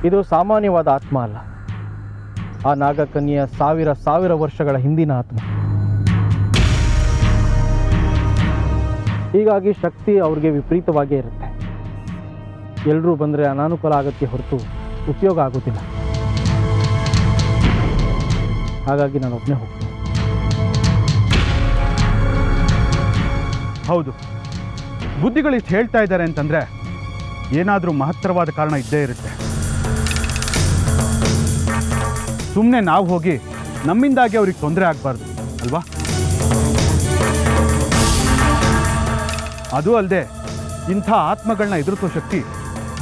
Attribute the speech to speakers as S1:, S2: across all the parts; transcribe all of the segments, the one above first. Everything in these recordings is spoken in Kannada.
S1: ಇದು ಸಾಮಾನ್ಯವಾದ ಆತ್ಮ ಅಲ್ಲ, ಆ ನಾಗಕನ್ಯೆಯ ಸಾವಿರ ವರ್ಷಗಳ ಹಿಂದಿನ ಆತ್ಮ. ಹೀಗಾಗಿ ಶಕ್ತಿ ಅವ್ರಿಗೆ ವಿಪರೀತವಾಗೇ ಇರುತ್ತೆ. ಎಲ್ಲರೂ ಬಂದರೆ ಅನಾನುಕೂಲ ಆಗುತ್ತೆ ಹೊರತು ಉಪಯೋಗ ಆಗೋದಿಲ್ಲ. ಹಾಗಾಗಿ ನಾನು ಒಬ್ಬನೇ ಹೋಗ್ತೀನಿ.
S2: ಹೌದು, ಬುದ್ಧಿಗಳಿಷ್ಟು ಹೇಳ್ತಾ ಇದ್ದಾರೆ ಅಂತಂದರೆ ಏನಾದರೂ ಮಹತ್ತರವಾದ ಕಾರಣ ಇದ್ದೇ ಇರುತ್ತೆ. ಸುಮ್ಮನೆ ನಾವು ಹೋಗಿ ನಮ್ಮಿಂದಾಗಿ ಅವ್ರಿಗೆ ತೊಂದರೆ ಆಗಬಾರ್ದು ಅಲ್ವಾ? ಅದು ಅಲ್ಲದೆ ಇಂಥ ಆತ್ಮಗಳನ್ನ ಎದುರಿಸೋ ಶಕ್ತಿ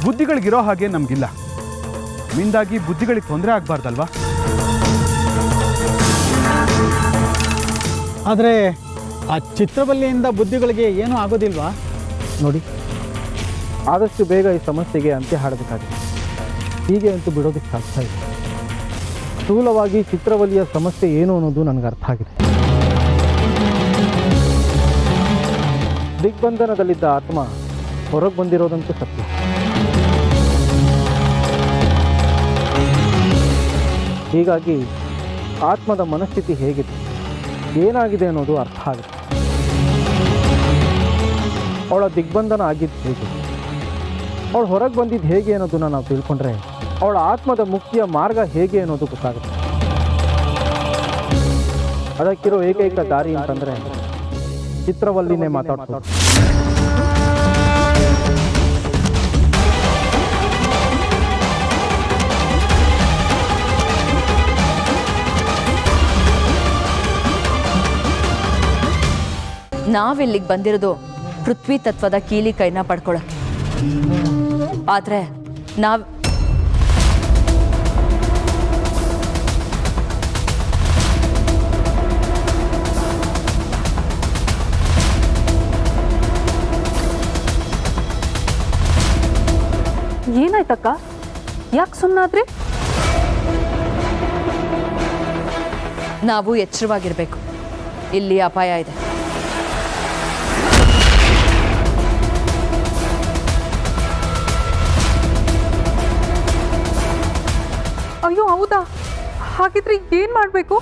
S2: ಬುದ್ಧಿಗಳಿಗಿರೋ ಹಾಗೆ ನಮಗಿಲ್ಲ. ನಮ್ಮಿಂದಾಗಿ ಬುದ್ಧಿಗಳಿಗೆ ತೊಂದರೆ ಆಗಬಾರ್ದಲ್ವಾ?
S3: ಆದರೆ ಆ ಚಿತ್ರಬಲ್ಲೆಯಿಂದ ಬುದ್ಧಿಗಳಿಗೆ ಏನೂ ಆಗೋದಿಲ್ವಾ?
S1: ನೋಡಿ, ಆದಷ್ಟು ಬೇಗ ಈ ಸಮಸ್ಯೆಗೆ ಅಂತ್ಯ ಹಾಡಬೇಕಾಗಿದೆ. ಹೀಗೆ ಅಂತೂ ಬಿಡೋದಕ್ಕೆ ಸಾಧ್ಯ ಇಲ್ಲ. ಸ್ಥೂಲವಾಗಿ ಚಿತ್ರವಲ್ಲಿಯ ಸಮಸ್ಯೆ ಏನು ಅನ್ನೋದು ನನಗೆ ಅರ್ಥ ಆಗಿದೆ. ದಿಗ್ಬಂಧನದಲ್ಲಿದ್ದ ಆತ್ಮ ಹೊರಗೆ ಬಂದಿರೋದಂತೂ ಸತ್ಯ. ಹೀಗಾಗಿ ಆತ್ಮದ ಮನಸ್ಥಿತಿ ಹೇಗಿದೆ, ಏನಾಗಿದೆ ಅನ್ನೋದು ಅರ್ಥ ಆಗುತ್ತೆ. ಅವಳ ದಿಗ್ಬಂಧನ ಆಗಿದ್ದು ಹೇಗೆ, ಅವಳು ಹೊರಗೆ ಬಂದಿದ್ದು ಹೇಗೆ ಅನ್ನೋದನ್ನು ನಾವು ತಿಳ್ಕೊಂಡ್ರೆ ಅವಳ ಆತ್ಮದ ಮುಕ್ತಿಯ ಮಾರ್ಗ ಹೇಗೆ ಅನ್ನೋದು ಗೊತ್ತಾಗುತ್ತೆ. ಅದಕ್ಕಿರೋ ಏಕೈಕ ದಾರಿ ಅಂತಂದರೆ ಚಿತ್ರವಲ್ಲಿನೇ ಮಾತಾಡ್ಸೋದು.
S4: ನಾವಿಲ್ಲಿಗೆ ಬಂದಿರೋದು ಪೃಥ್ವಿ ತತ್ವದ ಕೀಲಿ ಕೈನ ಪಡ್ಕೊಳಕ್ಕೆ. ಆದ್ರೆ ನಾವ್
S5: ಏನಾಯ್ತಕ್ಕ? ಯಾಕೆ ಸುಮ್ಮನಾದ್ರಿ?
S4: ನಾವು ಎಚ್ಚರವಾಗಿರ್ಬೇಕು. ಇಲ್ಲಿ ಅಪಾಯ ಇದೆ.
S5: ಅಯ್ಯೋ ಹೌದಾ? ಹಾಗಿದ್ರೆ ಏನ್ ಮಾಡ್ಬೇಕು?